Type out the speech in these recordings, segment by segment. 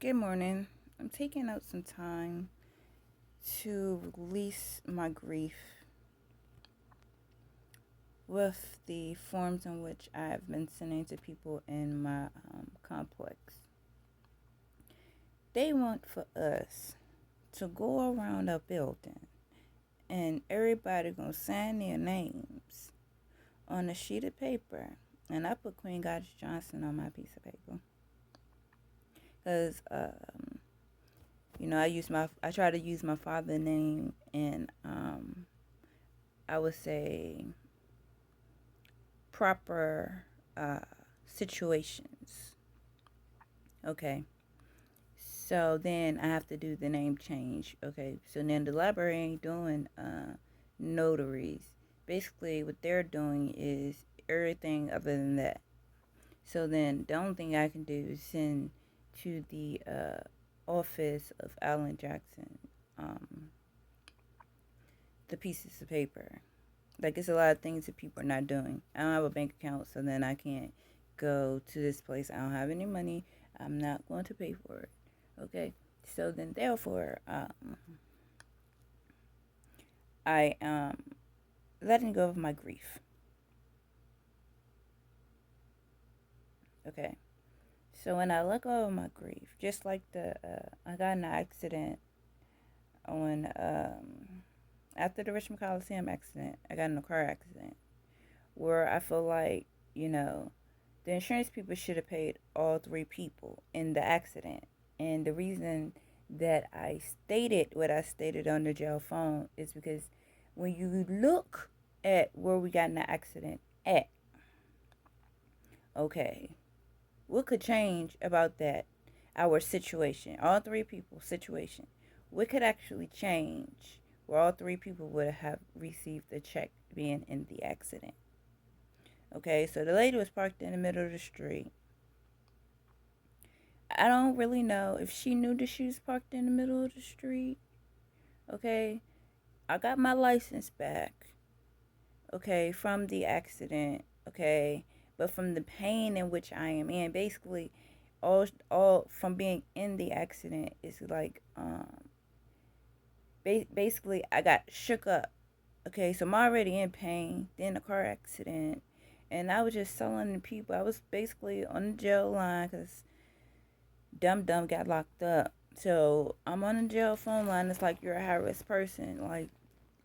Good morning. I'm taking out some time to release my grief with the forms in which I've been sending to people in my complex. They want for us to go around a building and everybody gonna sign their names on a sheet of paper. And I put Queen Goddess Johnson on my piece of paper because I try to use my father's name and I would say proper situations. Okay. So then I have to do the name change. Okay. So then the library ain't doing notaries. Basically, what they're doing is everything other than that. So then the only thing I can do is send to the office of Alan Jackson um, the pieces of paper. Like, it's a lot of things that people are not doing. I don't have a bank account, so then I can't go to this place. I don't have any money. I'm not going to pay for it. Okay? So then, therefore, I am letting go of my grief. Okay? So when I let go of my grief, just like I got in an accident on, after the Richmond Coliseum accident, I got in a car accident where I feel like, you know, the insurance people should have paid all three people in the accident. And the reason that I stated what I stated on the jail phone is because when you look at where we got in the accident at, okay, what could change about that? Our situation, all three people situation. What could actually change where all three people would have received the check being in the accident? Okay, so the lady was parked in the middle of the street. I don't really know if she knew that she was parked in the middle of the street. Okay, I got my license back. Okay, from the accident. Okay, but from the pain in which I am in, basically, all from being in the accident is like basically I got shook up. Okay, so I'm already in pain. Then a car accident, and I was just selling to people. I was basically on the jail line because Dum Dum got locked up. So I'm on the jail phone line. It's like you're a high risk person. Like,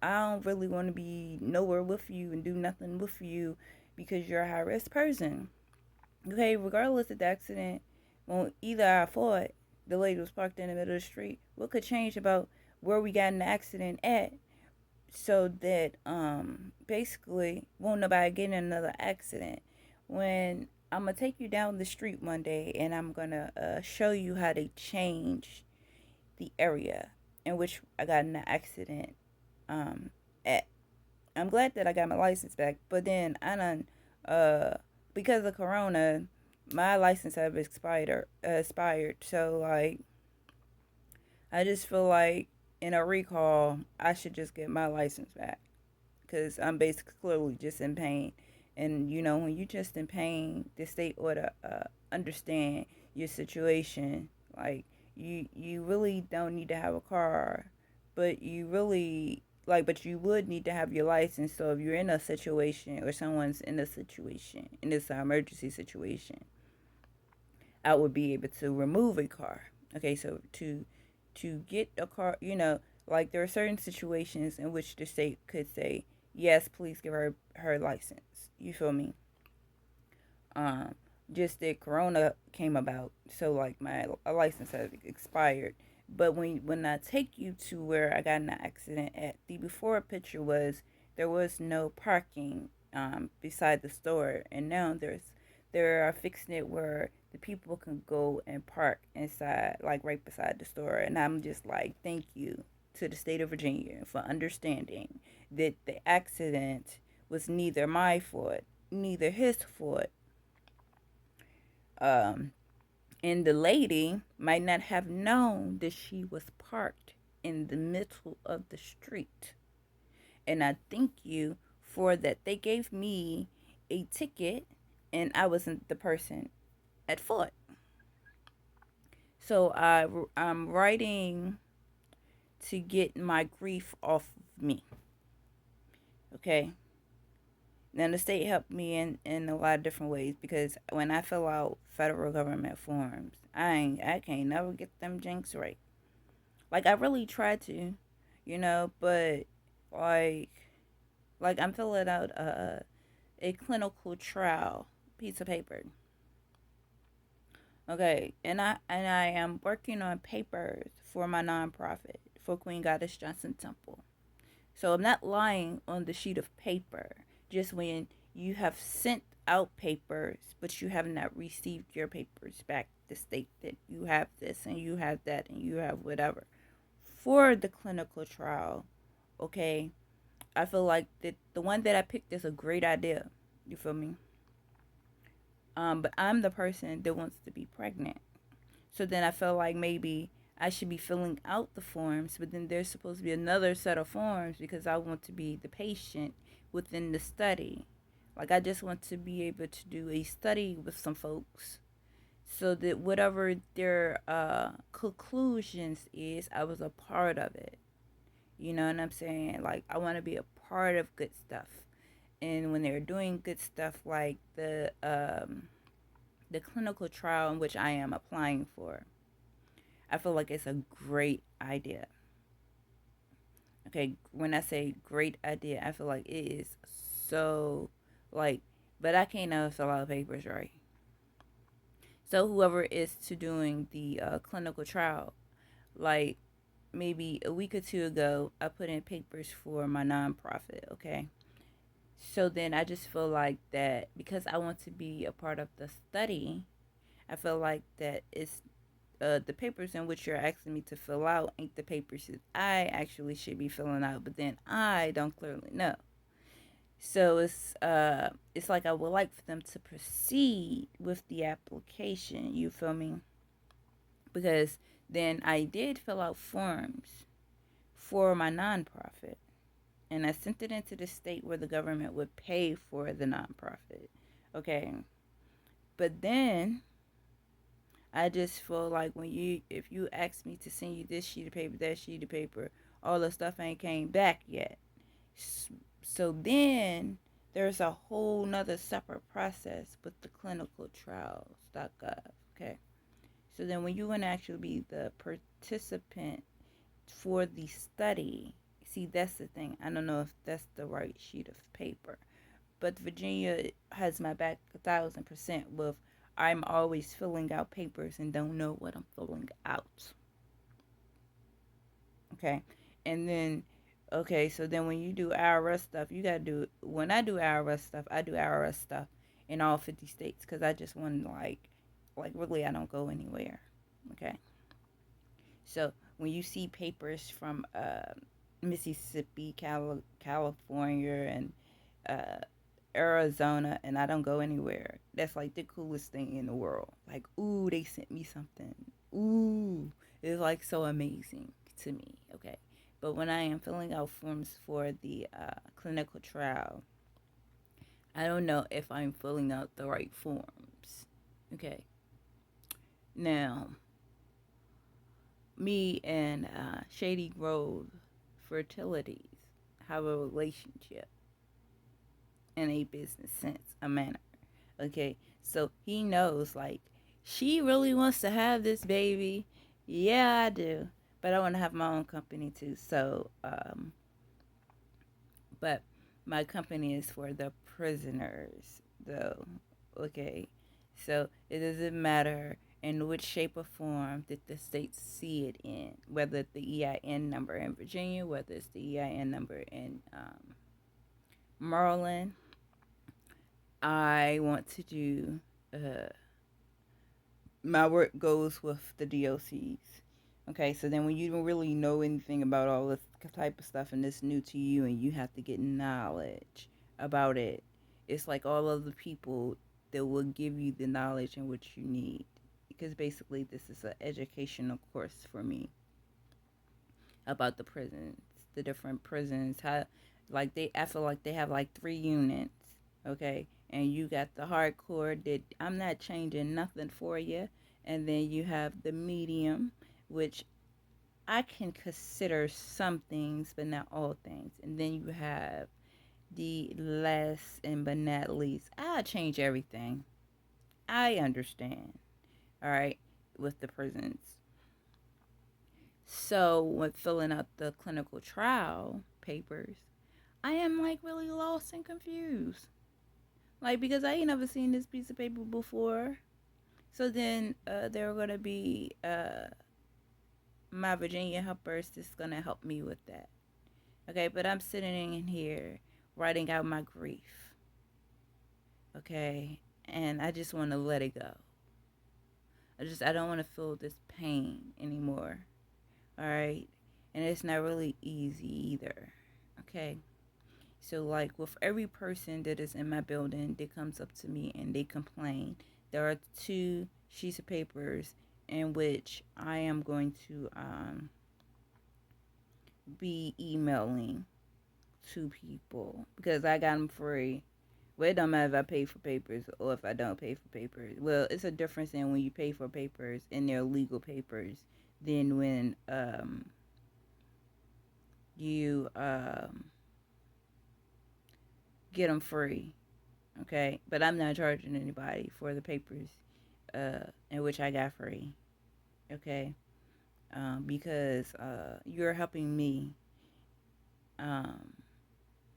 I don't really want to be nowhere with you and do nothing with you because you're a high risk person. Okay, regardless of the accident, when either I fought, the lady was parked in the middle of the street. What could change about where we got in the accident at so that basically won't nobody get in another accident? When I'm gonna take you down the street one day and I'm gonna show you how they change the area in which I got in the accident at. I'm glad that I got my license back, but then I done uh because of Corona, my license have expired. So like, I just feel like in a recall, I should just get my license back because I'm basically clearly just in pain. And you know, when you just in pain, the state ought to understand your situation. Like, you really don't need to have a car, but you really like, but you would need to have your license. So if you're in a situation or someone's in a situation, in this emergency situation, I would be able to remove a car. Okay, so to get a car, you know, like there are certain situations in which the state could say, yes, please give her license. You feel me? Um, just that Corona came about, so like my license has expired. But when I take you to where I got in the accident at, the before picture was there was no parking beside the store, and now there are fixing it where the people can go and park inside, like right beside the store. And I'm just like, thank you to the state of Virginia for understanding that the accident was neither my fault, neither his fault. Um, and the lady might not have known that she was parked in the middle of the street. And I thank you for that. They gave me a ticket, and I wasn't the person at fault. So I'm writing to get my grief off of me. Okay. Now the state helped me in a lot of different ways because when I fill out federal government forms, I can't never get them jinx right. Like I really try to, but like I'm filling out a clinical trial piece of paper. Okay, and I am working on papers for my nonprofit for Queen Goddess Johnson Temple. So I'm not lying on the sheet of paper. Just when you have sent out papers, but you have not received your papers back to state that you have this and you have that and you have whatever. For the clinical trial, okay, I feel like the one that I picked is a great idea. You feel me? But I'm the person that wants to be pregnant. So then I feel like maybe I should be filling out the forms, but then there's supposed to be another set of forms because I want to be the patient within the study. Like I just want to be able to do a study with some folks so that whatever their conclusions is, I was a part of it. You know what I'm saying? Like I want to be a part of good stuff. And when they're doing good stuff like the clinical trial in which I am applying for, I feel like it's a great idea. Okay, when I say great idea, I feel like it is so like, but I can't never fill out papers right. So whoever is to doing the clinical trial, like maybe a week or two ago, I put in papers for my nonprofit. Okay, so then I just feel like that because I want to be a part of the study, I feel like that it's the papers in which you're asking me to fill out ain't the papers that I actually should be filling out, but then I don't clearly know. So it's like I would like for them to proceed with the application. You feel me? Because then I did fill out forms for my nonprofit, and I sent it into the state where the government would pay for the nonprofit. Okay, but then I just feel like if you ask me to send you this sheet of paper, that sheet of paper, all the stuff ain't came back yet. So then there's a whole nother separate process with the clinicaltrials.gov. Okay. So then when you want to actually be the participant for the study, see, that's the thing. I don't know if that's the right sheet of paper. But Virginia has my back 1,000% with I'm always filling out papers and don't know what I'm filling out. Okay. And then, okay, so then when you do IRS stuff, you got to do, when I do IRS stuff, I do IRS stuff in all 50 states because I just want to, really, I don't go anywhere. Okay. So when you see papers from Mississippi, California, and uh, Arizona, and I don't go anywhere, that's like the coolest thing in the world. Like, ooh, they sent me something. Ooh, it's like so amazing to me. Okay. But when I am filling out forms for the clinical trial, I don't know if I'm filling out the right forms. Okay. Now, me and Shady Grove Fertilities have a relationship in a business sense, a manner. Okay, so he knows, like, she really wants to have this baby. Yeah, I do, but I want to have my own company too. So, but my company is for the prisoners, though. Okay, so it doesn't matter in which shape or form that the states see it in, whether it's the EIN number in Virginia, whether it's the EIN number in Maryland. I want to do my work goes with the DOCs. Okay, so then when you don't really know anything about all this type of stuff and it's new to you and you have to get knowledge about it, it's like all of the people that will give you the knowledge and what you need. Because basically, this is an educational course for me about the prisons, the different prisons, how, like, I feel like they have like 3 units, okay? And you got the hardcore that I'm not changing nothing for you. And then you have the medium, which I can consider some things, but not all things. And then you have the last and but not least. I change everything. I understand. All right, with the prisons. So when filling out the clinical trial papers, I am like really lost and confused. Like because I ain't never seen this piece of paper before. So then there are gonna be my Virginia helpers that's gonna help me with that. Okay, but I'm sitting in here writing out my grief. Okay, and I just want to let it go. I don't want to feel this pain anymore. All right, and it's not really easy either. Okay, so like with every person that is in my building that comes up to me and they complain, there are two sheets of papers in which I am going to be emailing to people because I got them free. Well, it don't matter if I pay for papers or if I don't pay for papers. Well, it's a difference in when you pay for papers and they're legal papers than when you get them free. Okay, but I'm not charging anybody for the papers in which I got free. Okay, because you're helping me um,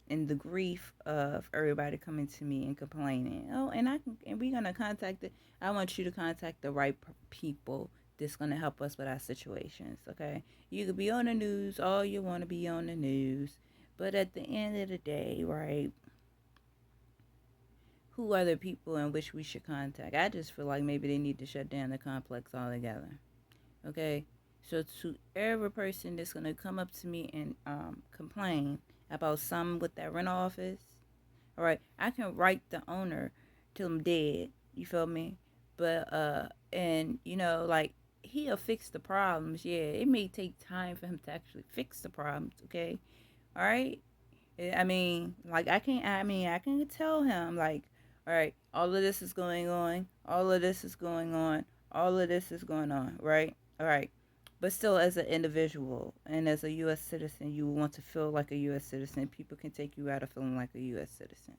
in the grief of everybody coming to me and complaining. Oh, and we're gonna contact it. I want you to contact the right people that's gonna help us with our situations. Okay, you could be on the news all you want to be on the news, but at the end of the day, right? Who are the people in which we should contact? I just feel like maybe they need to shut down the complex altogether. Okay, so to every person that's gonna come up to me and complain about something with that rental office, all right, I can write the owner till I'm dead. You feel me? But and you know, like he'll fix the problems. Yeah, it may take time for him to actually fix the problems. Okay, all right. I mean, like I can. I mean, I can tell him like, all right, all of this is going on. All of this is going on. All of this is going on. Right. All right. But still, as an individual and as a U.S. citizen, you want to feel like a U.S. citizen. People can take you out of feeling like a U.S. citizen.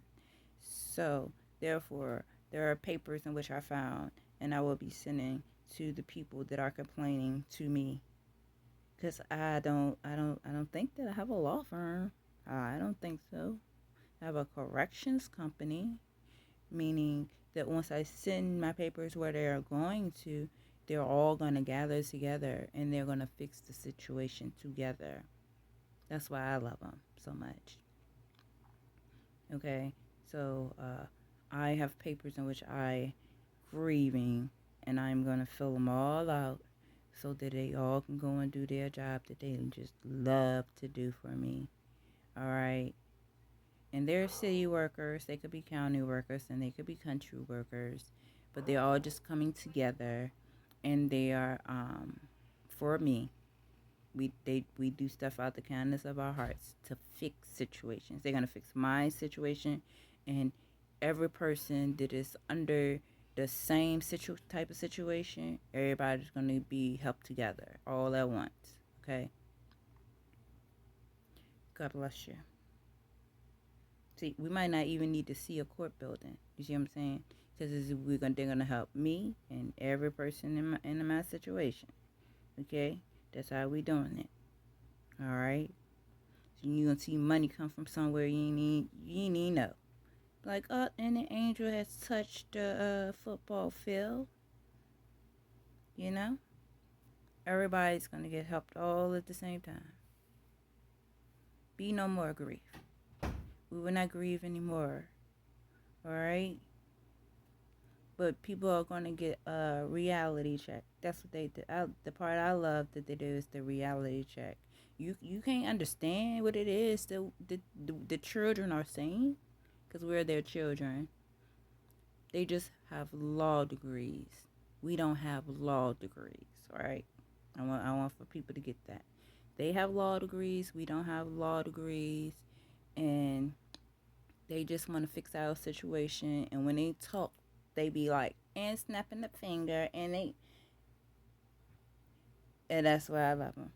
So, therefore, there are papers in which I found, and I will be sending to the people that are complaining to me, because I don't think that I have a law firm. I don't think so. I have a corrections company, meaning that once I send my papers where they are going to, they're all going to gather together and they're going to fix the situation together. That's why I love them so much. Okay, so I have papers in which I grieving, and I'm gonna fill them all out so that they all can go and do their job that they just love to do for me. All right, and they're city workers, they could be county workers, and they could be country workers, but they're all just coming together, and they are for me. We do stuff out the kindness of our hearts to fix situations. They're gonna fix my situation, and every person that is under the same type of situation, everybody's gonna be helped together all at once. Okay. God bless you. See, we might not even need to see a court building. You see what I'm saying? Because they're gonna help me and every person in my situation. Okay, that's how we doing it. All right. So you gonna see money come from somewhere you ain't even know. Like, and the angel has touched the football field. You know, everybody's gonna get helped all at the same time. Be no more grief. We will not grieve anymore. All right. But people are gonna get a reality check. That's what they do. The part I love that they do is the reality check. You can't understand what it is the children are saying because we're their children. They just have law degrees. We don't have law degrees, right? I want for people to get that. They have law degrees. We don't have law degrees, and they just want to fix our situation. And when they talk, they be like and snapping the finger, and and that's why I love him.